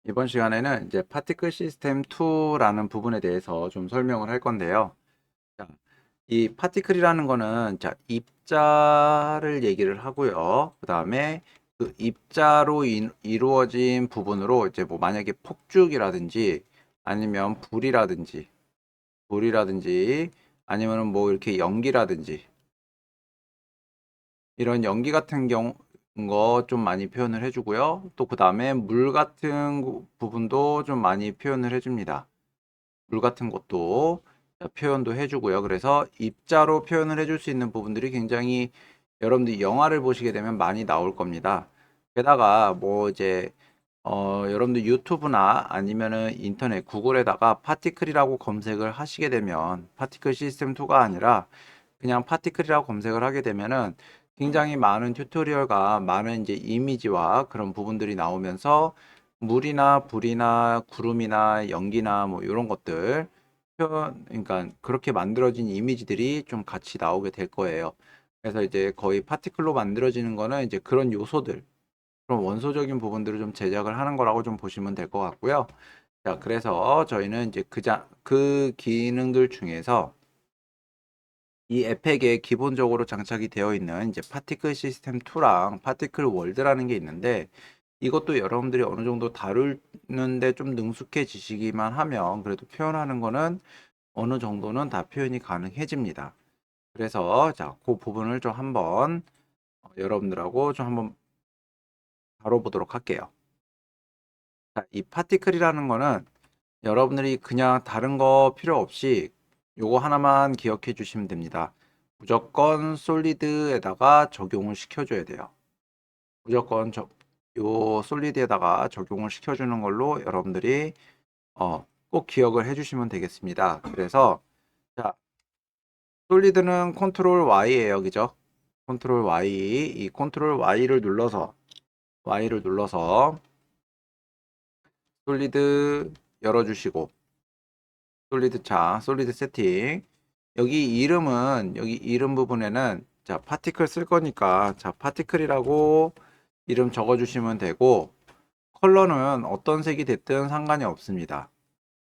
이번 시간에는 이제 파티클 시스템 2라는 부분에 대해서 좀 설명을 할 건데요. 자, 이 파티클이라는 거는 자, 입자를 얘기를 하고요. 그 다음에 그 입자로 이루어진 부분으로 이제 뭐 만약에 폭죽이라든지 아니면 불이라든지 아니면은 뭐 이렇게 연기라든지 이런 연기 같은 경우 거 좀 많이 표현을 해주고요. 또 그 다음에 물 같은 부분도 좀 많이 표현을 해줍니다. 물 같은 것도 표현도 해주고요. 그래서 입자로 표현을 해줄 수 있는 부분들이 굉장히 여러분들이 영화를 보시게 되면 많이 나올 겁니다. 게다가 뭐 이제 여러분들 유튜브나 아니면은 인터넷 구글에다가 파티클이라고 검색을 하시게 되면 파티클 시스템 2가 아니라 그냥 파티클이라고 검색을 하게 되면은 굉장히 많은 튜토리얼과 많은 이제 이미지와 그런 부분들이 나오면서 물이나 불이나 구름이나 연기나 뭐 이런 것들 그러니까 그렇게 만들어진 이미지들이 좀 같이 나오게 될 거예요. 그래서 이제 거의 파티클로 만들어지는 거는 이제 그런 요소들, 그런 원소적인 부분들을 좀 제작을 하는 거라고 좀 보시면 될 것 같고요. 자, 그래서 저희는 이제 그 기능들 중에서 이 에펙에 기본적으로 장착이 되어 있는 이제 파티클 시스템 2랑 파티클 월드라는 게 있는데 이것도 여러분들이 어느 정도 다루는데 좀 능숙해지시기만 하면 그래도 표현하는 거는 어느 정도는 다 표현이 가능해집니다. 그래서 자, 그 부분을 좀 한번 여러분들하고 좀 한번 다뤄보도록 할게요. 자, 이 파티클이라는 거는 여러분들이 그냥 다른 거 필요 없이 요거 하나만 기억해 주시면 됩니다. 무조건 솔리드에다가 적용을 시켜줘야 돼요. 무조건 요 솔리드에다가 적용을 시켜주는 걸로 여러분들이 꼭 기억을 해주시면 되겠습니다. 그래서 자, 솔리드는 컨트롤 Y예요, 그죠? 컨트롤 Y, 이 컨트롤 Y를 눌러서 솔리드 열어주시고 솔리드 세팅. 여기 이름 부분에는 자, 파티클 쓸 거니까 자, 파티클이라고 이름 적어 주시면 되고 컬러는 어떤 색이 됐든 상관이 없습니다.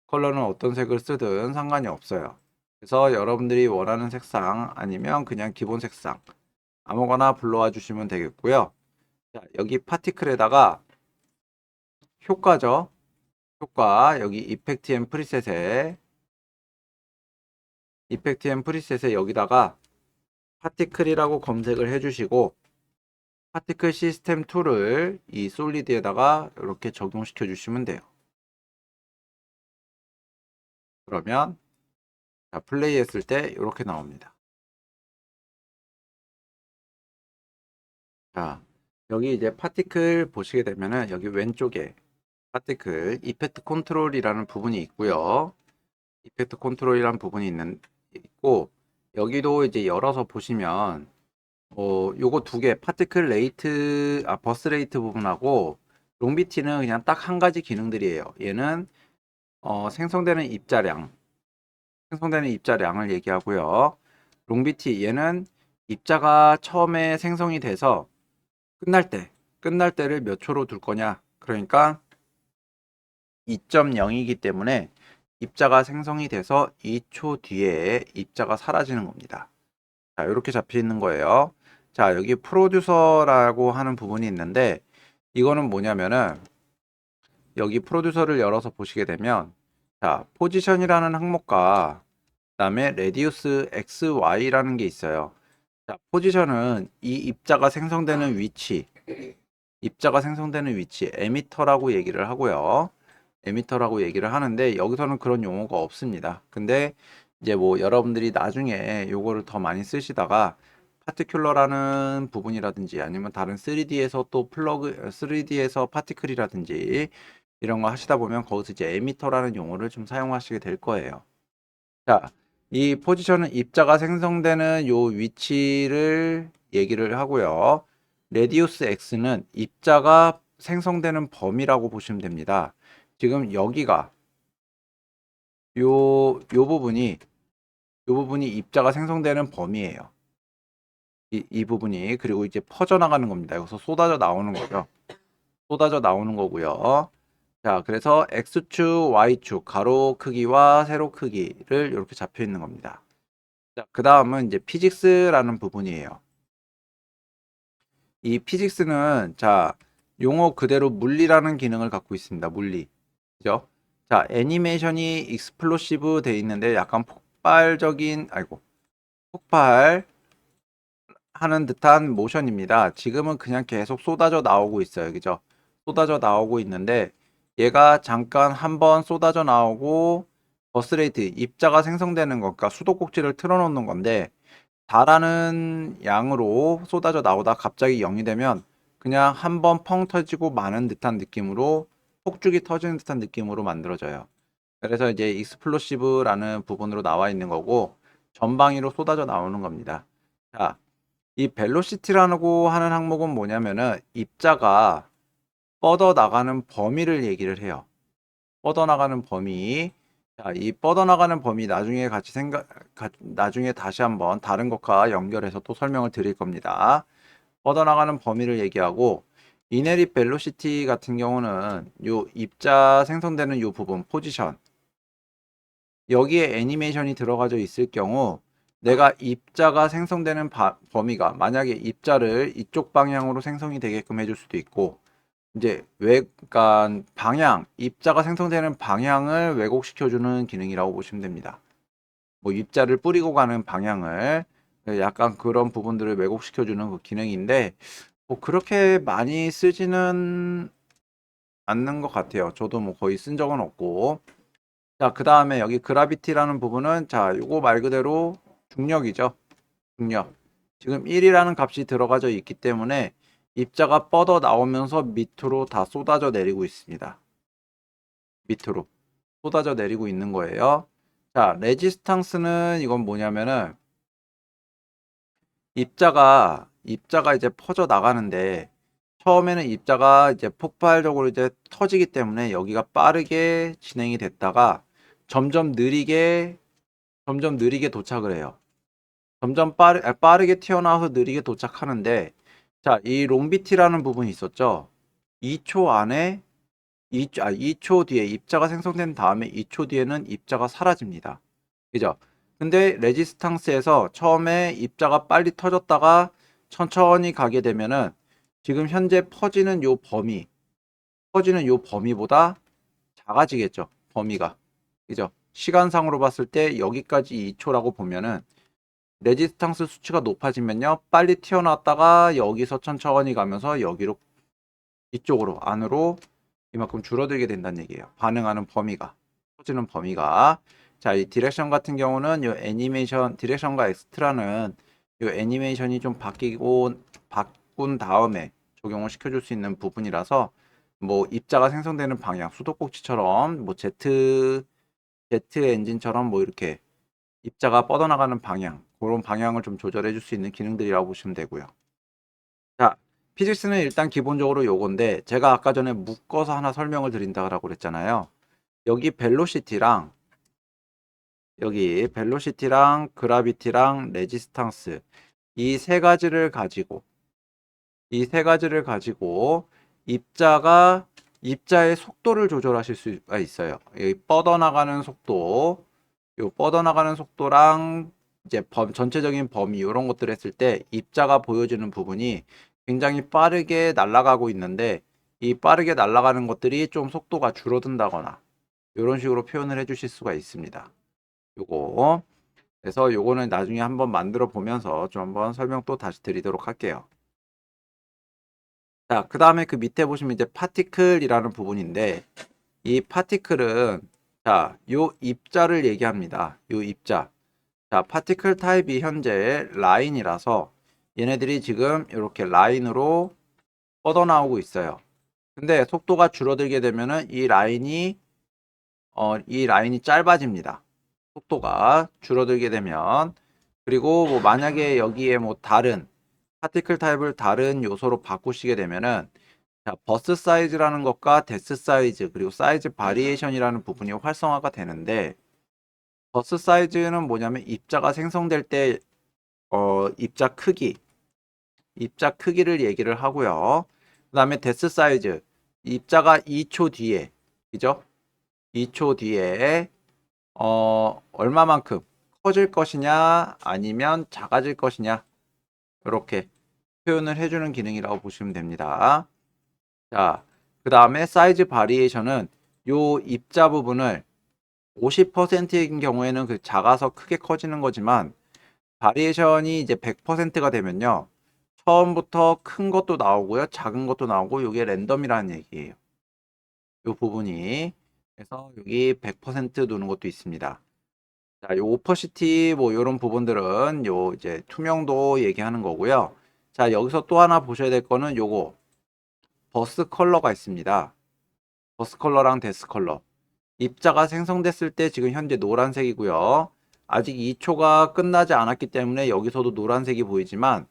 컬러는 어떤 색을 쓰든 상관이 없어요. 그래서 여러분들이 원하는 색상 아니면 그냥 기본 색상 아무거나 불러와 주시면 되겠고요. 자, 여기 파티클에다가 효과죠. 효과 여기 이펙트 앤 프리셋에 여기다가 파티클이라고 검색을 해주시고 파티클 시스템 2를 이 솔리드에다가 이렇게 적용시켜 주시면 돼요. 그러면 자, 플레이 했을 때 이렇게 나옵니다. 자, 여기 이제 파티클 보시게 되면은 여기 왼쪽에 파티클 이펙트 컨트롤이라는 부분이 있고요. 이펙트 컨트롤이라는 부분이 있고 여기도 이제 열어서 보시면 요거 두 개, 파티클 레이트, 버스 레이트 부분하고 롱비티는 그냥 딱 한 가지 기능들이에요. 얘는 생성되는 입자량을 얘기하고요. 롱비티, 얘는 입자가 처음에 생성이 돼서 끝날 때를 몇 초로 둘 거냐. 그러니까 2.0이기 때문에 입자가 생성이 돼서 2초 뒤에 입자가 사라지는 겁니다. 자, 이렇게 잡혀 있는 거예요. 자, 여기 프로듀서라고 하는 부분이 있는데 이거는 뭐냐면은 여기 프로듀서를 열어서 보시게 되면 자, 포지션이라는 항목과 그다음에 레디우스 XY라는 게 있어요. 자, 포지션은 이 입자가 생성되는 위치 에미터라고 얘기를 하고요. 에미터라고 얘기를 하는데 여기서는 그런 용어가 없습니다. 근데 이제 뭐 여러분들이 나중에 요거를 더 많이 쓰시다가 파티큘러라는 부분이라든지 아니면 다른 3D에서 또 3D에서 파티클이라든지 이런 거 하시다 보면 거기서 이제 에미터라는 용어를 좀 사용하시게 될 거예요. 자, 이 포지션은 입자가 생성되는 요 위치를 얘기를 하고요. 레디우스 X는 입자가 생성되는 범위라고 보시면 됩니다. 지금 여기가 요 부분이 입자가 생성되는 범위예요. 이 부분이 그리고 이제 퍼져나가는 겁니다. 여기서 쏟아져 나오는 거죠. 쏟아져 나오는 거고요. 자, 그래서 X축, Y축, 가로 크기와 세로 크기를 이렇게 잡혀 있는 겁니다. 자, 그 다음은 이제 피직스라는 부분이에요. 이 피직스는 자, 용어 그대로 물리라는 기능을 갖고 있습니다. 물리. 그죠? 자, 애니메이션이 익스플로시브 돼 있는데 약간 폭발하는 듯한 모션입니다. 지금은 그냥 계속 쏟아져 나오고 있어요. 그죠? 쏟아져 나오고 있는데 얘가 잠깐 한번 쏟아져 나오고 버스레이트, 입자가 생성되는 것, 그러니까 수도꼭지를 틀어놓는 건데 다라는 양으로 쏟아져 나오다 갑자기 0이 되면 그냥 한번 펑 터지고 마는 듯한 느낌으로 폭죽이 터지는 듯한 느낌으로 만들어져요. 그래서 이제 익스플로시브라는 부분으로 나와 있는 거고 전방위로 쏟아져 나오는 겁니다. 자, 이 벨로시티라고 하는 항목은 뭐냐면은 입자가 뻗어나가는 범위를 얘기를 해요. 뻗어나가는 범위. 자, 이 뻗어나가는 범위 나중에 나중에 다시 한번 다른 것과 연결해서 또 설명을 드릴 겁니다. 뻗어나가는 범위를 얘기하고 이네릿 벨로시티 같은 경우는 요 입자 생성되는 요 부분 포지션 여기에 애니메이션이 들어가져 있을 경우 내가 입자가 생성되는 범위가 만약에 입자를 이쪽 방향으로 생성이 되게끔 해줄 수도 있고 이제 그러니까 방향, 입자가 생성되는 방향을 왜곡시켜주는 기능이라고 보시면 됩니다. 뭐 입자를 뿌리고 가는 방향을 약간 그런 부분들을 왜곡시켜주는 그 기능인데 뭐 그렇게 많이 쓰지는 않는 것 같아요. 저도 뭐 거의 쓴 적은 없고. 자, 그 다음에 여기 그라비티라는 부분은 자, 요거 말 그대로 중력이죠. 중력. 지금 1이라는 값이 들어가져 있기 때문에 입자가 뻗어 나오면서 밑으로 다 쏟아져 내리고 있습니다. 밑으로 쏟아져 내리고 있는 거예요. 자, 레지스탕스는 이건 뭐냐면은 입자가 이제 퍼져 나가는데 처음에는 입자가 이제 폭발적으로 이제 터지기 때문에 여기가 빠르게 진행이 됐다가 점점 느리게 도착을 해요. 점점 빠르게 튀어나와서 느리게 도착하는데 자, 이 롱비티라는 부분이 있었죠. 2초 안에 2초 뒤에 입자가 생성된 다음에 2초 뒤에는 입자가 사라집니다. 그죠? 근데 레지스탕스에서 처음에 입자가 빨리 터졌다가 천천히 가게 되면은 지금 현재 퍼지는 요 범위보다 작아지겠죠. 범위가. 그죠? 시간상으로 봤을 때 여기까지 2초라고 보면은 레지스탕스 수치가 높아지면요. 빨리 튀어나왔다가 여기서 천천히 가면서 여기로 이쪽으로 안으로 이만큼 줄어들게 된다는 얘기예요. 반응하는 범위가. 터지는 범위가. 자, 이 디렉션 같은 경우는 요 애니메이션 디렉션과 엑스트라는 요 애니메이션이 좀 바꾼 다음에 적용을 시켜줄 수 있는 부분이라서 뭐 입자가 생성되는 방향, 수도꼭지처럼 뭐 제트 엔진처럼 뭐 이렇게 입자가 뻗어나가는 방향, 그런 방향을 좀 조절해 줄 수 있는 기능들이라고 보시면 되고요. 자, 피직스는 일단 기본적으로 요건데 제가 아까 전에 묶어서 하나 설명을 드린다고 그랬잖아요. 여기 벨로시티랑 그라비티랑 레지스탕스 이 세 가지를 가지고 입자의 속도를 조절하실 수가 있어요. 여기 뻗어나가는 속도랑 이제 전체적인 범위 이런 것들 했을 때 입자가 보여지는 부분이 굉장히 빠르게 날아가고 있는데 이 빠르게 날아가는 것들이 좀 속도가 줄어든다거나 이런 식으로 표현을 해 주실 수가 있습니다. 요거 그래서 요거는 나중에 한번 만들어 보면서 좀 한번 설명 또 다시 드리도록 할게요. 자, 그 다음에 그 밑에 보시면 이제 파티클이라는 부분인데 이 파티클은 자, 요 입자를 얘기합니다. 요 입자. 자, 파티클 타입이 현재 라인이라서 얘네들이 지금 이렇게 라인으로 뻗어나오고 있어요. 근데 속도가 줄어들게 되면은 이 라인이 짧아집니다. 속도가 줄어들게 되면 그리고 뭐 만약에 여기에 뭐 다른 파티클 타입을 다른 요소로 바꾸시게 되면은 자, 버스 사이즈라는 것과 데스 사이즈 그리고 사이즈 바리에이션이라는 부분이 활성화가 되는데 버스 사이즈는 뭐냐면 입자가 생성될 때 입자 크기를 얘기를 하고요. 그 다음에 데스 사이즈 입자가 2초 뒤에 그죠? 2초 뒤에 얼마만큼 커질 것이냐 아니면 작아질 것이냐 이렇게 표현을 해주는 기능이라고 보시면 됩니다. 자, 그 다음에 사이즈 바리에이션은 요 입자 부분을 50%인 경우에는 그 작아서 크게 커지는 거지만 바리에이션이 이제 100%가 되면요. 처음부터 큰 것도 나오고요. 작은 것도 나오고 이게 랜덤이라는 얘기예요. 요 부분이. 그래서 여기 100% 누는 것도 있습니다. 자, 요 오퍼시티 뭐 요런 부분들은 요 이제 투명도 얘기하는 거고요. 자, 여기서 또 하나 보셔야 될 거는 요거 버스 컬러가 있습니다. 버스 컬러랑 데스 컬러. 입자가 생성됐을 때 지금 현재 노란색이고요. 아직 2초가 끝나지 않았기 때문에 여기서도 노란색이 보이지만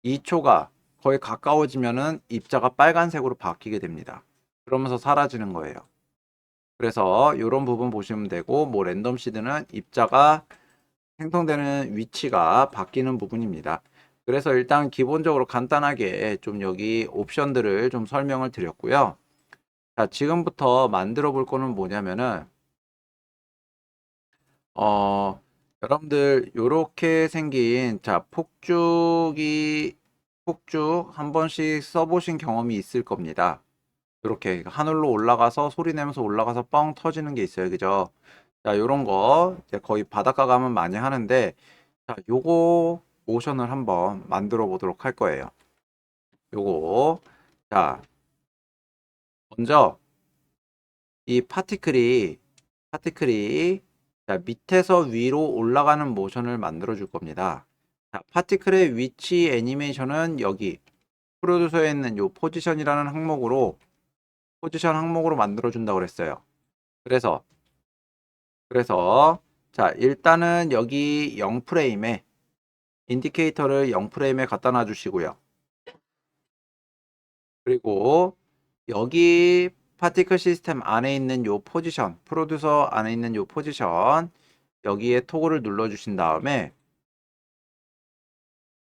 2초가 거의 가까워지면은 입자가 빨간색으로 바뀌게 됩니다. 그러면서 사라지는 거예요. 그래서 이런 부분 보시면 되고 뭐 랜덤 시드는 입자가 생성되는 위치가 바뀌는 부분입니다. 그래서 일단 기본적으로 간단하게 좀 여기 옵션들을 좀 설명을 드렸고요. 자, 지금부터 만들어 볼 거는 뭐냐면은 여러분들 요렇게 생긴 자 폭죽 한 번씩 써보신 경험이 있을 겁니다. 이렇게 하늘로 올라가서 소리 내면서 올라가서 뻥 터지는 게 있어요. 그죠? 자, 요런 거 이제 거의 바닷가 가면 많이 하는데 자, 요거 모션을 한번 만들어 보도록 할 거예요. 요거 자, 먼저 이 파티클이 자, 밑에서 위로 올라가는 모션을 만들어 줄 겁니다. 자, 파티클의 위치 애니메이션은 여기 프로듀서에 있는 요 포지션이라는 포지션 항목으로 만들어 준다고 그랬어요. 그래서 자, 일단은 여기 0프레임에 인디케이터를 0프레임에 갖다 놔 주시고요. 그리고 여기 파티클 시스템 안에 있는 요 포지션, 프로듀서 안에 있는 요 포지션 여기에 토글을 눌러 주신 다음에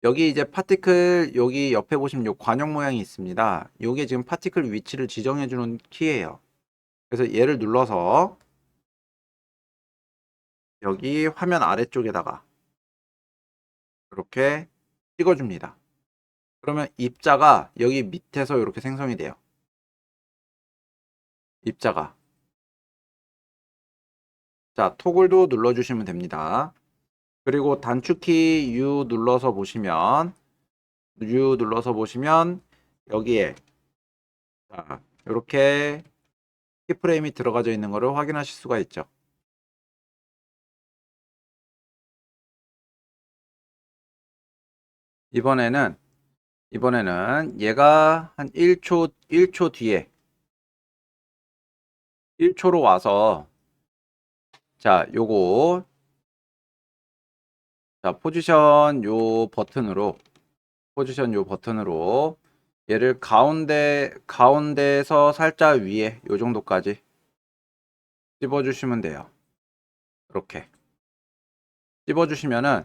여기 이제 파티클 여기 옆에 보시면 요 관형 모양이 있습니다. 요게 지금 파티클 위치를 지정해 주는 키예요. 그래서 얘를 눌러서 여기 화면 아래쪽에다가 이렇게 찍어 줍니다. 그러면 입자가 여기 밑에서 이렇게 생성이 돼요. 입자가. 자, 토글도 눌러주시면 됩니다. 그리고 단축키 U 눌러서 보시면 여기에 자, 이렇게 키프레임이 들어가져 있는 것을 확인하실 수가 있죠. 이번에는 얘가 한 1초 뒤에 1초로 와서 자, 요거 자, 포지션 요 버튼으로 얘를 가운데에서 살짝 위에 요 정도까지 찝어주시면 돼요. 이렇게 찝어주시면은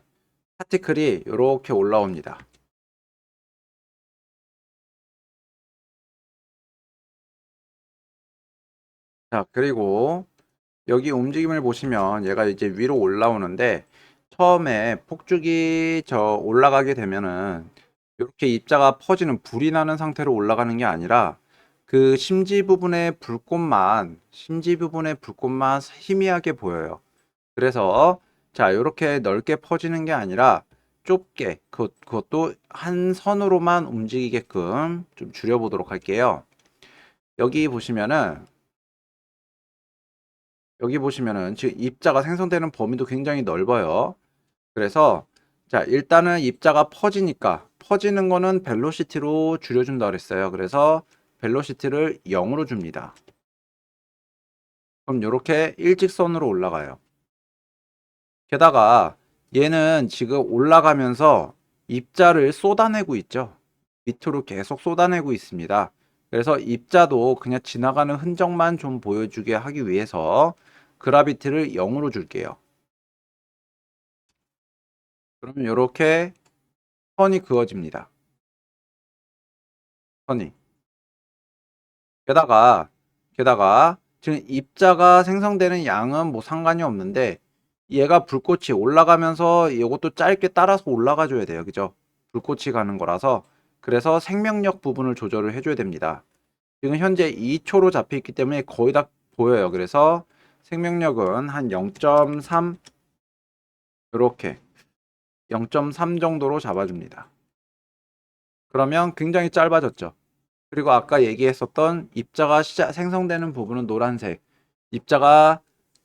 파티클이 이렇게 올라옵니다. 자, 그리고 여기 움직임을 보시면 얘가 이제 위로 올라오는데 처음에 폭죽이 올라가게 되면은 이렇게 입자가 퍼지는 불이 나는 상태로 올라가는 게 아니라 그 심지 부분의 불꽃만 희미하게 보여요. 그래서 자, 이렇게 넓게 퍼지는 게 아니라 좁게 그것도 한 선으로만 움직이게끔 좀 줄여보도록 할게요. 여기 보시면은 지금 입자가 생성되는 범위도 굉장히 넓어요. 그래서 자, 일단은 입자가 퍼지는 거는 벨로시티로 줄여준다 그랬어요. 그래서 벨로시티를 0으로 줍니다. 그럼 이렇게 일직선으로 올라가요. 게다가 얘는 지금 올라가면서 입자를 쏟아내고 있죠. 밑으로 계속 쏟아내고 있습니다. 그래서 입자도 그냥 지나가는 흔적만 좀 보여주게 하기 위해서 그라비티를 0으로 줄게요. 그러면 이렇게 선이 그어집니다. 선이. 게다가 지금 입자가 생성되는 양은 뭐 상관이 없는데 얘가 불꽃이 올라가면서 이것도 짧게 따라서 올라가 줘야 돼요. 그죠? 불꽃이 가는 거라서 그래서 생명력 부분을 조절을 해줘야 됩니다. 지금 현재 2초로 잡혀 있기 때문에 거의 다 보여요. 그래서 생명력은 한 0.3 이렇게 0.3 정도로 잡아줍니다. 그러면 굉장히 짧아졌죠. 그리고 아까 얘기했었던 입자가 생성되는 부분은 노란색, 입자가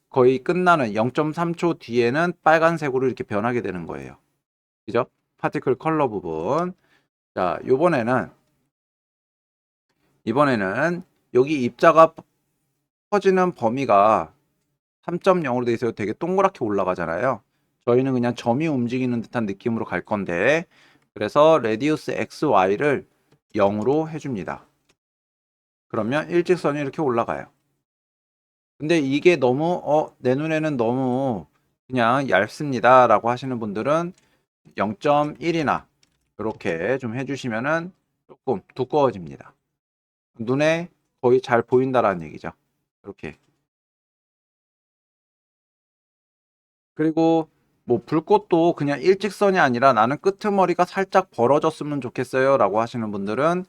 거의 끝나는 0.3초 뒤에는 빨간색으로 이렇게 변하게 되는 거예요. 그죠? 파티클 컬러 부분. 자, 이번에는 여기 입자가 퍼지는 범위가 3.0으로 돼 있어서 되게 동그랗게 올라가잖아요. 저희는 그냥 점이 움직이는 듯한 느낌으로 갈 건데, 그래서 레디우스 XY를 0으로 해줍니다. 그러면 일직선이 이렇게 올라가요. 근데 이게 너무 내 눈에는 너무 그냥 얇습니다 라고 하시는 분들은 0.1이나 이렇게 좀 해주시면은 조금 두꺼워집니다. 눈에 거의 잘 보인다라는 얘기죠. 이렇게. 그리고 뭐 불꽃도 그냥 일직선이 아니라 나는 끄트머리가 살짝 벌어졌으면 좋겠어요 라고 하시는 분들은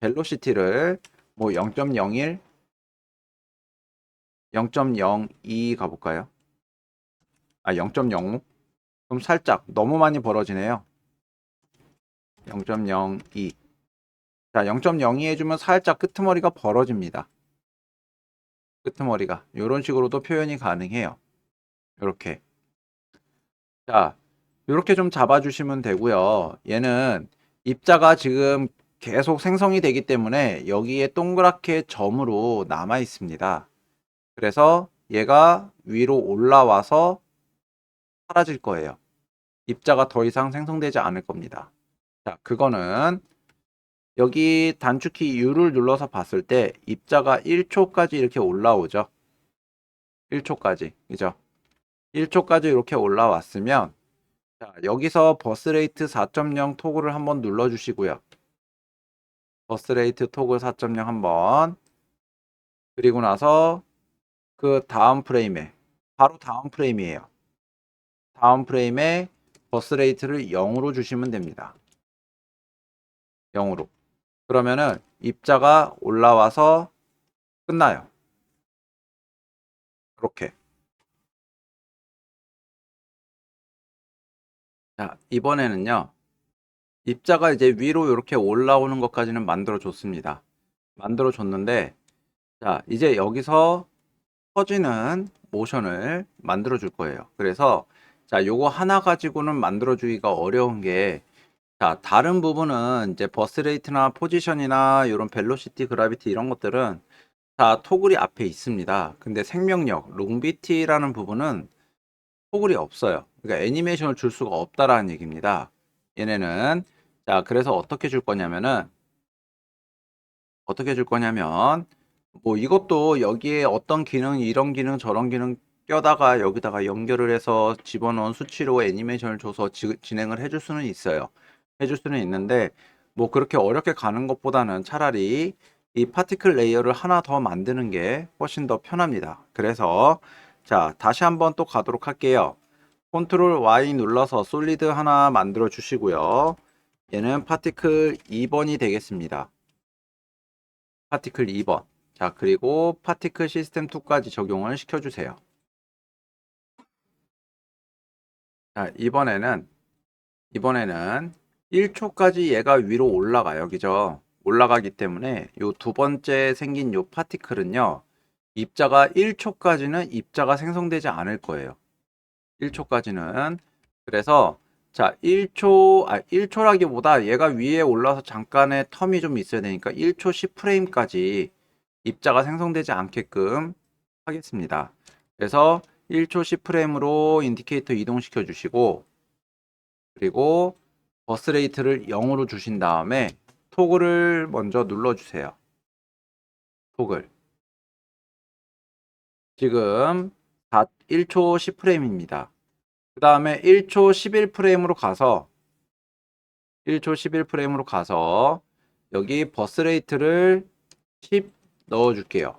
벨로시티를 뭐 0.01, 0.02 가볼까요? 0.05? 그럼 살짝 너무 많이 벌어지네요. 0.02. 자, 0.02 해주면 살짝 끄트머리가 벌어집니다. 끄트머리가. 이런 식으로도 표현이 가능해요. 이렇게. 자, 이렇게 좀 잡아주시면 되고요. 얘는 입자가 지금 계속 생성이 되기 때문에 여기에 동그랗게 점으로 남아 있습니다. 그래서 얘가 위로 올라와서 사라질 거예요. 입자가 더 이상 생성되지 않을 겁니다. 자, 그거는 여기 단축키 U를 눌러서 봤을 때 입자가 1초까지 이렇게 올라오죠. 1초까지. 그죠? 1초까지 이렇게 올라왔으면 자, 여기서 버스레이트 4.0 토글을 한번 눌러주시고요. 버스레이트 토글 4.0 한번. 그리고 나서 그 다음 프레임에 바로 다음 프레임이에요. 다음 프레임에 버스레이트를 0으로 주시면 됩니다. 0으로. 그러면은 입자가 올라와서 끝나요. 이렇게. 자, 이번에는요. 입자가 이제 위로 이렇게 올라오는 것까지는 만들어 줬습니다. 만들어 줬는데 자, 이제 여기서 퍼지는 모션을 만들어 줄 거예요. 그래서 자, 요거 하나 가지고는 만들어 주기가 어려운 게 자, 다른 부분은 이제 버스레이트나 포지션이나 이런 벨로시티, 그라비티 이런 것들은 다 토글이 앞에 있습니다. 근데 생명력, 롱비티라는 부분은 토글이 없어요. 그러니까 애니메이션을 줄 수가 없다라는 얘기입니다. 얘네는 자, 그래서 어떻게 줄 거냐면 뭐 이것도 여기에 어떤 기능, 이런 기능, 저런 기능 껴다가 여기다가 연결을 해서 집어넣은 수치로 애니메이션을 줘서 진행을 해줄 수는 있어요. 해줄 수는 있는데 뭐 그렇게 어렵게 가는 것보다는 차라리 이 파티클 레이어를 하나 더 만드는 게 훨씬 더 편합니다. 그래서 자, 다시 한번 또 가도록 할게요. 컨트롤 Y 눌러서 솔리드 하나 만들어 주시고요. 얘는 파티클 2번이 되겠습니다. 파티클 2번. 자, 그리고 파티클 시스템 2까지 적용을 시켜주세요. 자, 이번에는 1초까지 얘가 위로 올라가요. 그죠? 올라가기 때문에 요 두 번째 생긴 요 파티클은요. 입자가 1초까지는 입자가 생성되지 않을 거예요. 1초까지는. 그래서 자, 1초라기보다 얘가 위에 올라서 잠깐의 텀이 좀 있어야 되니까 1초 10프레임까지 입자가 생성되지 않게끔 하겠습니다. 그래서 1초 10프레임으로 인디케이터 이동시켜 주시고 그리고 버스레이트를 0으로 주신 다음에 토글을 먼저 눌러주세요. 토글. 지금 1초 10프레임입니다. 그 다음에 1초 11프레임으로 가서 1초 11프레임으로 가서 여기 버스레이트를 10 넣어줄게요.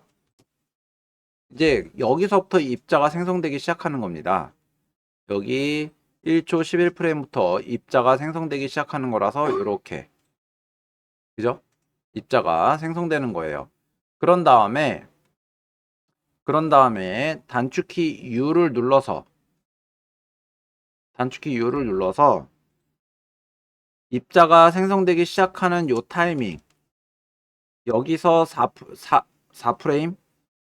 이제 여기서부터 입자가 생성되기 시작하는 겁니다. 여기 1초 11프레임부터 입자가 생성되기 시작하는 거라서 이렇게, 그죠? 입자가 생성되는 거예요. 그런 다음에 단축키 U를 눌러서 입자가 생성되기 시작하는 요 타이밍, 여기서 4프레임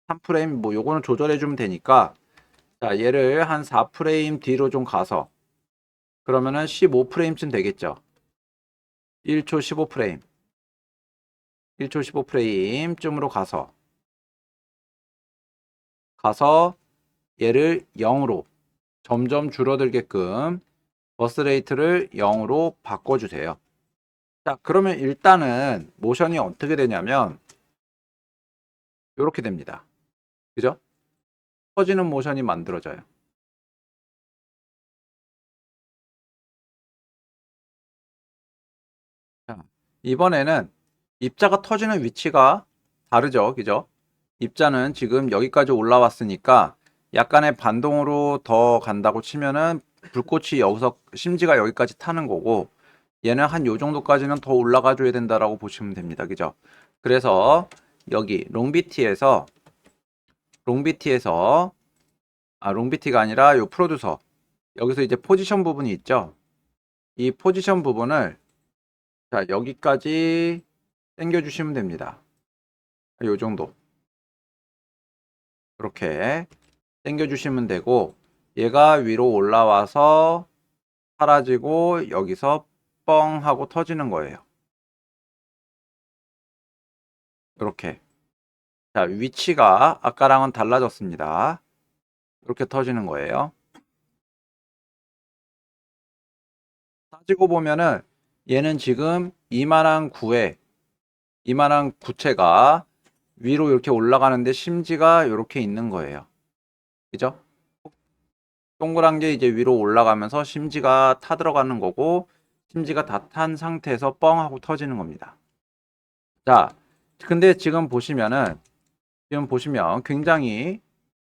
3프레임 뭐 요거는 조절해 주면 되니까, 자 얘를 한 4프레임 뒤로 좀 가서, 그러면은 15프레임쯤 되겠죠. 1초 15프레임 1초 15프레임쯤으로 가서 얘를 0으로 점점 줄어들게끔 버스 레이트를 0으로 바꿔주세요. 자, 그러면 일단은 모션이 어떻게 되냐면 이렇게 됩니다. 그죠? 터지는 모션이 만들어져요. 자, 이번에는 입자가 터지는 위치가 다르죠. 그죠? 입자는 지금 여기까지 올라왔으니까 약간의 반동으로 더 간다고 치면은 불꽃이 여기서 심지가 여기까지 타는 거고, 얘는 한 요 정도까지는 더 올라가 줘야 된다라고 보시면 됩니다. 그죠? 그래서 여기 롱비티가 아니라 요 프로듀서, 여기서 이제 포지션 부분이 있죠. 이 포지션 부분을, 자, 여기까지 당겨 주시면 됩니다. 요 정도. 이렇게 당겨 주시면 되고, 얘가 위로 올라와서 사라지고 여기서 뻥 하고 터지는 거예요. 이렇게. 자, 위치가 아까랑은 달라졌습니다. 이렇게 터지는 거예요. 따지고 보면은 얘는 지금 이만한 구체가 위로 이렇게 올라가는데 심지가 이렇게 있는 거예요. 그죠? 동그란 게 이제 위로 올라가면서 심지가 타들어가는 거고, 심지가 다 탄 상태에서 뻥 하고 터지는 겁니다. 자, 근데 지금 보시면 굉장히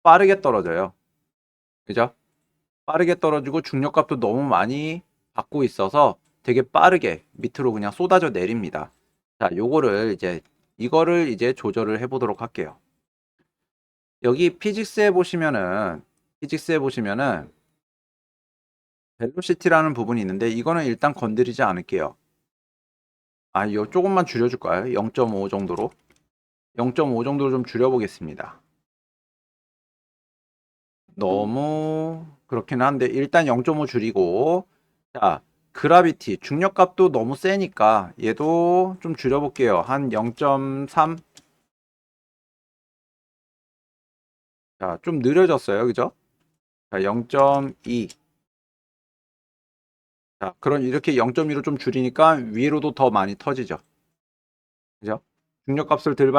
빠르게 떨어져요. 그죠? 빠르게 떨어지고 중력값도 너무 많이 받고 있어서 되게 빠르게 밑으로 그냥 쏟아져 내립니다. 자, 이거를 이제 조절을 해 보도록 할게요. 여기 피직스에 보시면은 벨로시티라는 부분이 있는데, 이거는 일단 건드리지 않을게요. 아, 이거 조금만 줄여줄까요? 0.5 정도로. 0.5 정도로 좀 줄여보겠습니다. 너무 그렇긴 한데 일단 0.5 줄이고, 자, 그라비티 중력값도 너무 세니까 얘도 좀 줄여볼게요. 한 0.3. 자, 좀 느려졌어요. 그죠? 자, 0.2. 자, 그런 이렇게 0.2로 좀 줄이니까 위로도 더 많이 터지죠. 그죠? 중력값을 덜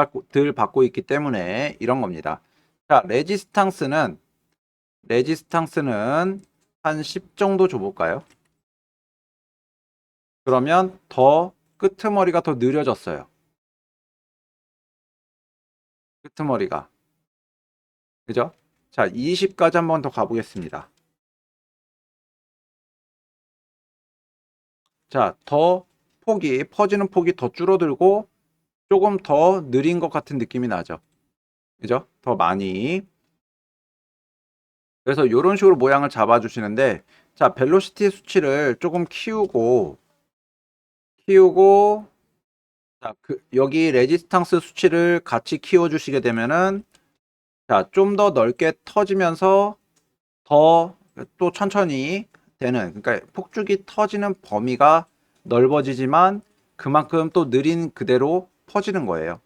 받고 있기 때문에 이런 겁니다. 자, 레지스탕스는 한 10 정도 줘볼까요? 그러면 더 끄트머리가 더 느려졌어요. 끄트머리가. 그죠? 자, 20까지 한번 더 가보겠습니다. 자, 퍼지는 폭이 더 줄어들고 조금 더 느린 것 같은 느낌이 나죠. 그죠? 더 많이. 그래서 이런 식으로 모양을 잡아주시는데, 자, 벨로시티 수치를 조금 키우고, 자, 여기 레지스탕스 수치를 같이 키워주시게 되면은, 자, 좀 더 넓게 터지면서 더 또 천천히 되는, 그러니까 폭죽이 터지는 범위가 넓어지지만 그만큼 또 느린 그대로 퍼지는 거예요.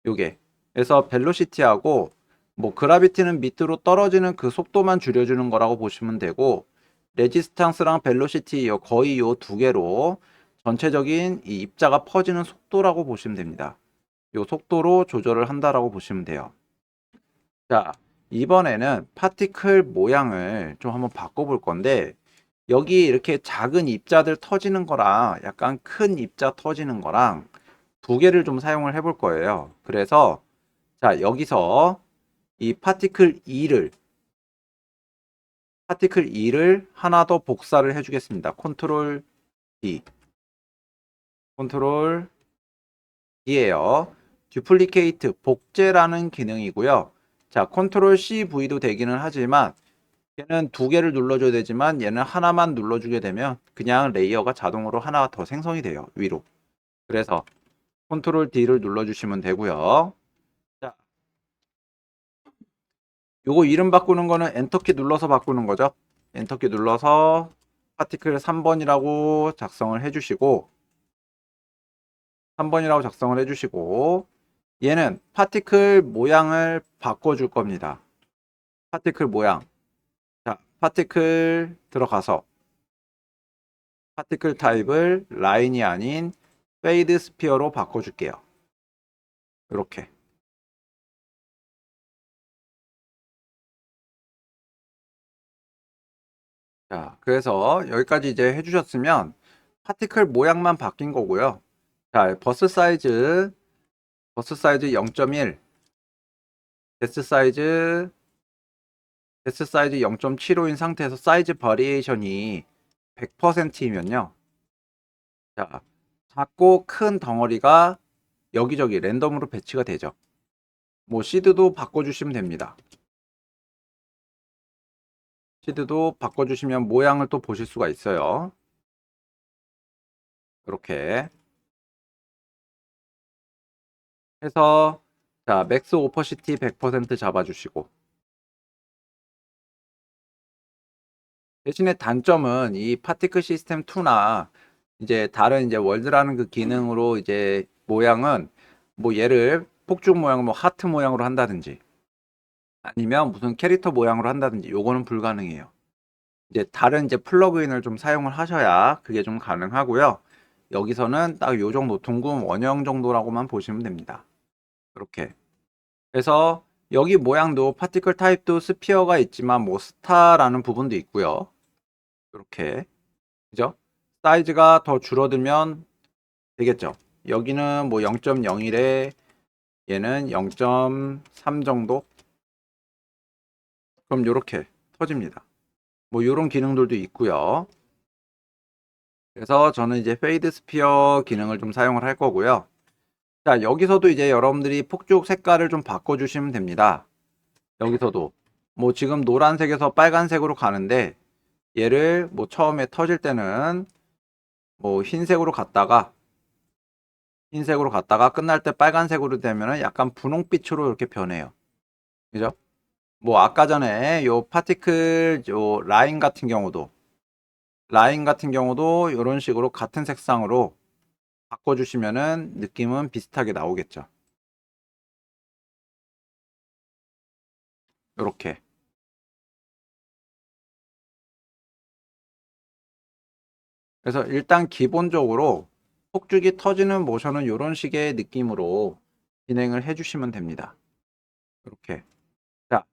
요게. 그래서 벨로시티하고 뭐 그라비티는 밑으로 떨어지는 그 속도만 줄여주는 거라고 보시면 되고, 레지스탕스랑 벨로시티 거의 요 두 개로 전체적인 이 입자가 퍼지는 속도라고 보시면 됩니다. 요 속도로 조절을 한다라고 보시면 돼요. 자, 이번에는 파티클 모양을 좀 한번 바꿔볼 건데, 여기 이렇게 작은 입자들 터지는 거랑 약간 큰 입자 터지는 거랑 두 개를 좀 사용을 해볼 거예요. 그래서 자, 여기서 이 파티클 2를 하나 더 복사를 해주겠습니다. 컨트롤 D, 컨트롤 D예요. 듀플리케이트, 복제라는 기능이고요. 자, 컨트롤 CV도 되기는 하지만 얘는 두 개를 눌러줘야 되지만 얘는 하나만 눌러주게 되면 그냥 레이어가 자동으로 하나 더 생성이 돼요. 위로. 그래서 컨트롤 D를 눌러주시면 되고요. 자, 요거 이름 바꾸는 거는 엔터키 눌러서 바꾸는 거죠. 엔터키 눌러서 파티클 3번이라고 작성을 해주시고 3번이라고 작성을 해주시고 얘는 파티클 모양을 바꿔줄 겁니다. 파티클 모양. 자, 파티클 들어가서 파티클 타입을 라인이 아닌 페이드 스피어로 바꿔줄게요. 이렇게. 자, 그래서 여기까지 이제 해주셨으면 파티클 모양만 바뀐 거고요. 자, 버스 사이즈 0.1, 데스 사이즈 0.75인 상태에서 사이즈 바리에이션이 100%이면요. 자, 작고 큰 덩어리가 여기저기 랜덤으로 배치가 되죠. 뭐 시드도 바꿔주시면 됩니다. 시드도 바꿔주시면 모양을 또 보실 수가 있어요. 이렇게 해서 자, 맥스 오퍼시티 100% 잡아주시고 대신에 단점은 이 파티클 시스템 2나 이제 다른 이제 월드라는 그 기능으로 이제 모양은 뭐 얘를 폭죽 모양 뭐 하트 모양으로 한다든지 아니면 무슨 캐릭터 모양으로 한다든지 요거는 불가능해요. 이제 다른 이제 플러그인을 좀 사용을 하셔야 그게 좀 가능하고요. 여기서는 딱 요 정도 둥근 원형 정도라고만 보시면 됩니다. 이렇게 그래서 여기 모양도 파티클 타입도 스피어가 있지만 뭐 스타라는 부분도 있고요. 이렇게 그죠? 사이즈가 더 줄어들면 되겠죠. 여기는 뭐 0.01에 얘는 0.3 정도? 그럼 이렇게 터집니다. 뭐 이런 기능들도 있고요. 그래서 저는 이제 페이드 스피어 기능을 좀 사용을 할 거고요. 자, 여기서도 이제 여러분들이 폭죽 색깔을 좀 바꿔주시면 됩니다. 여기서도 뭐 지금 노란색에서 빨간색으로 가는데 얘를 뭐 처음에 터질 때는 뭐 흰색으로 갔다가 끝날 때 빨간색으로 되면은 약간 분홍빛으로 이렇게 변해요. 그죠? 뭐 아까 전에 요 파티클 요 라인 같은 경우도 이런 식으로 같은 색상으로 바꿔주시면은 느낌은 비슷하게 나오겠죠. 이렇게. 그래서 일단 기본적으로 폭죽이 터지는 모션은 이런 식의 느낌으로 진행을 해주시면 됩니다. 이렇게. 자,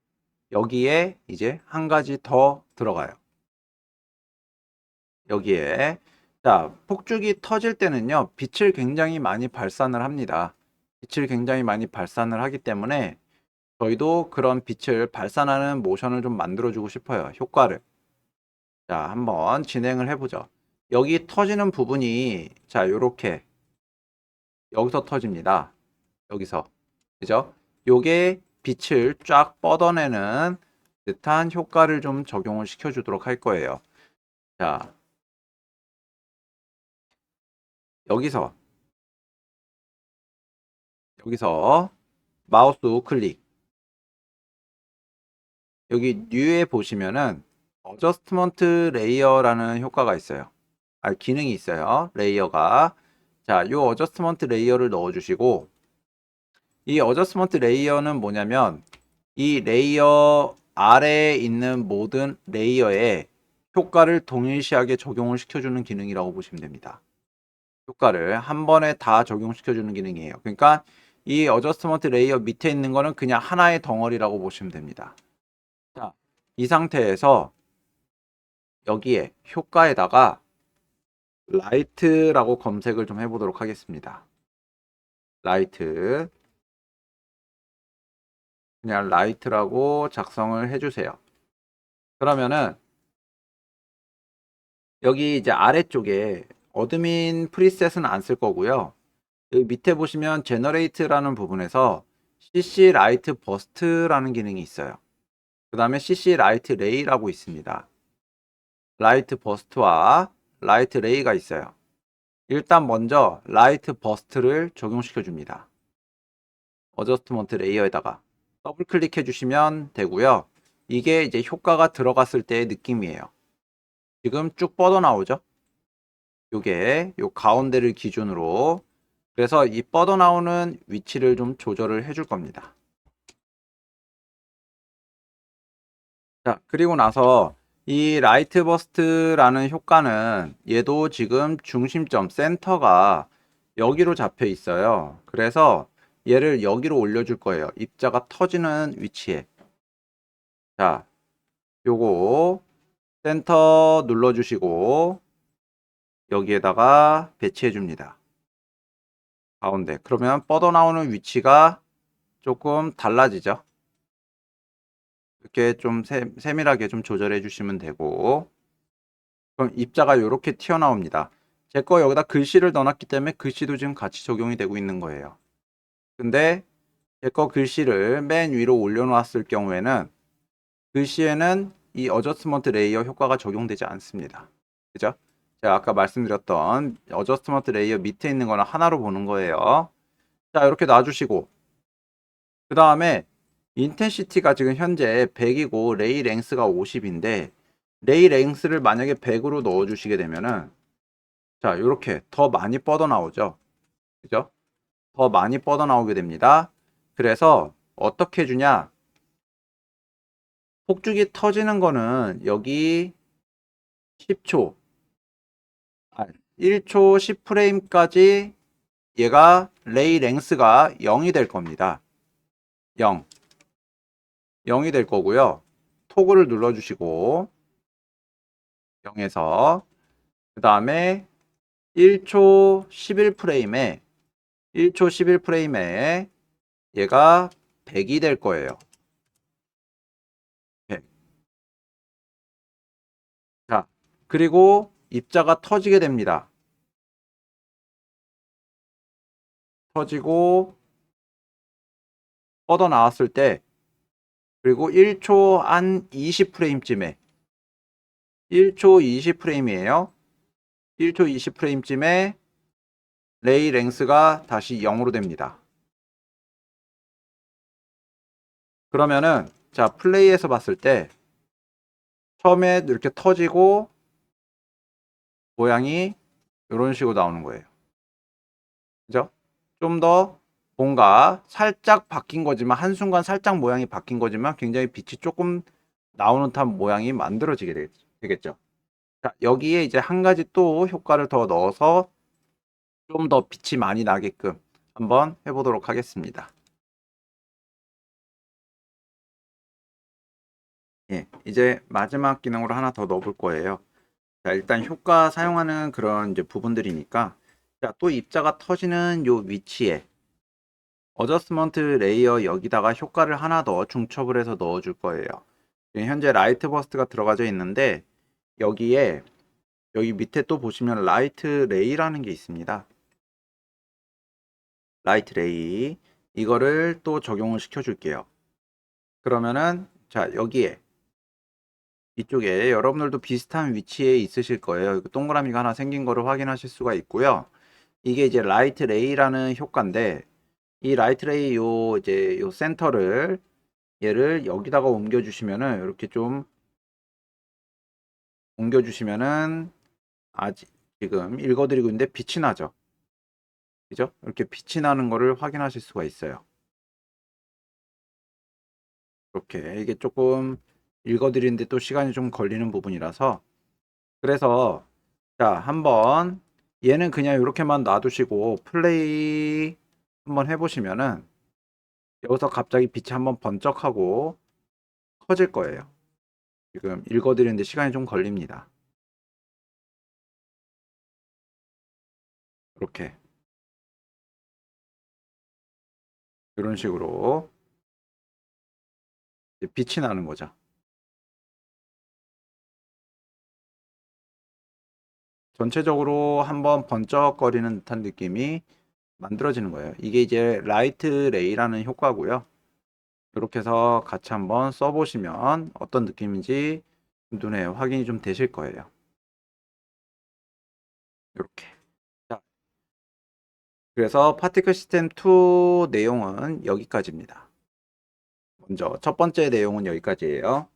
여기에 이제 한 가지 더 들어가요. 여기에. 자, 폭죽이 터질 때는요, 빛을 굉장히 많이 발산을 합니다. 빛을 굉장히 많이 발산을 하기 때문에 저희도 그런 빛을 발산하는 모션을 좀 만들어주고 싶어요. 효과를. 자, 한번 진행을 해보죠. 여기 터지는 부분이, 자, 요렇게, 여기서 터집니다. 여기서. 그죠? 요게 빛을 쫙 뻗어내는 듯한 효과를 좀 적용을 시켜주도록 할 거예요. 자, 여기서, 마우스 우클릭. 여기 뉴에 보시면은 어저스트먼트 레이어라는 효과가 있어요. 기능이 있어요. 레이어가. 자, 요 어저스트먼트 레이어를 넣어주시고 이 어저스먼트 레이어는 뭐냐면 이 레이어 아래에 있는 모든 레이어에 효과를 동일시하게 적용을 시켜주는 기능이라고 보시면 됩니다. 효과를 한 번에 다 적용시켜주는 기능이에요. 그러니까 이 어저스트먼트 레이어 밑에 있는 거는 그냥 하나의 덩어리라고 보시면 됩니다. 자, 이 상태에서 여기에 효과에다가 라이트라고 검색을 좀 해보도록 하겠습니다. 라이트. 그냥 라이트라고 작성을 해주세요. 그러면은 여기 이제 아래쪽에 어드민 프리셋은 안 쓸 거고요. 여기 밑에 보시면 제너레이트라는 부분에서 CC 라이트 버스트라는 기능이 있어요. 그 다음에 CC 라이트 레이라고 있습니다. 라이트 버스트와 라이트 레이가 있어요. 일단 먼저 라이트 버스트를 적용시켜 줍니다. 어저스트먼트 레이어에다가 더블 클릭해 주시면 되고요. 이게 이제 효과가 들어갔을 때의 느낌이에요. 지금 쭉 뻗어 나오죠? 요게 요 가운데를 기준으로, 그래서 이 뻗어 나오는 위치를 좀 조절을 해줄 겁니다. 자, 그리고 나서 이 라이트 버스트라는 효과는 얘도 지금 중심점 센터가 여기로 잡혀 있어요. 그래서 얘를 여기로 올려줄 거예요. 입자가 터지는 위치에. 자, 요거 센터 눌러주시고 여기에다가 배치해 줍니다. 가운데. 그러면 뻗어 나오는 위치가 조금 달라지죠. 이렇게 좀 세밀하게 좀 조절해 주시면 되고, 그럼 입자가 이렇게 튀어나옵니다. 제 거 여기다 글씨를 넣어놨기 때문에 글씨도 지금 같이 적용이 되고 있는 거예요. 근데 제 거 글씨를 맨 위로 올려놓았을 경우에는 글씨에는 이 어저스먼트 레이어 효과가 적용되지 않습니다. 그죠? 제가 아까 말씀드렸던 어저스먼트 레이어 밑에 있는 거는 하나로 보는 거예요. 자, 이렇게 놔주시고, 그 다음에 인텐시티가 지금 현재 100이고 레이 랭스가 50인데 레이 랭스를 만약에 100으로 넣어 주시게 되면은, 자, 이렇게 더 많이 뻗어 나오죠. 그죠? 더 많이 뻗어 나오게 됩니다. 그래서 어떻게 해주냐? 폭죽이 터지는 거는 여기 10초, 1초 10프레임까지 얘가 레이 랭스가 0이 될 겁니다. 0. 0이 될 거고요. 토글을 눌러주시고 0에서 그 다음에 1초 11프레임에 1초 11프레임에 얘가 100이 될 거예요. 100. 자, 그리고 입자가 터지게 됩니다. 터지고 뻗어 나왔을 때, 그리고 1초 한 20프레임쯤에 1초 20프레임이에요. 1초 20프레임쯤에 레이 랭스가 다시 0으로 됩니다. 그러면은 자, 플레이에서 봤을 때 처음에 이렇게 터지고 모양이 이런 식으로 나오는 거예요. 그죠? 좀 더 뭔가 살짝 바뀐 거지만, 한순간 살짝 모양이 바뀐 거지만 굉장히 빛이 조금 나오는 듯한 모양이 만들어지게 되겠죠. 자, 여기에 이제 한 가지 또 효과를 더 넣어서 좀 더 빛이 많이 나게끔 한번 해보도록 하겠습니다. 예, 이제 마지막 기능으로 하나 더 넣어볼 거예요. 자, 일단 효과 사용하는 그런 이제 부분들이니까, 자, 또 입자가 터지는 요 위치에 어저스먼트 레이어 여기다가 효과를 하나 더 중첩을 해서 넣어줄 거예요. 현재 라이트 버스트가 들어가져 있는데 여기에 여기 밑에 또 보시면 라이트 레이라는 게 있습니다. 라이트 레이, 이거를 또 적용을 시켜 줄게요. 그러면은 자, 여기에 이쪽에 여러분들도 비슷한 위치에 있으실 거예요. 동그라미가 하나 생긴 거를 확인하실 수가 있고요. 이게 이제 라이트 레이라는 효과인데, 이 라이트 레이 요 이제 요 센터를 얘를 여기다가 옮겨 주시면은, 이렇게 좀 옮겨 주시면은 아직 지금 읽어드리고 있는데 빛이 나죠. 그죠? 이렇게 빛이 나는 거를 확인하실 수가 있어요. 이렇게 이게 조금 읽어드리는데 또 시간이 좀 걸리는 부분이라서, 그래서 자, 한번 얘는 그냥 이렇게만 놔두시고 플레이 한번 해보시면은 여기서 갑자기 빛이 한번 번쩍하고 커질 거예요. 지금 읽어드리는데 시간이 좀 걸립니다. 이렇게 이런 식으로 빛이 나는 거죠. 전체적으로 한번 번쩍거리는 듯한 느낌이 만들어지는 거예요. 이게 이제 라이트 레이라는 효과고요. 이렇게 해서 같이 한번 써보시면 어떤 느낌인지 눈에 확인이 좀 되실 거예요. 이렇게. 자, 그래서 파티클 시스템 2 내용은 여기까지입니다. 먼저 첫 번째 내용은 여기까지예요.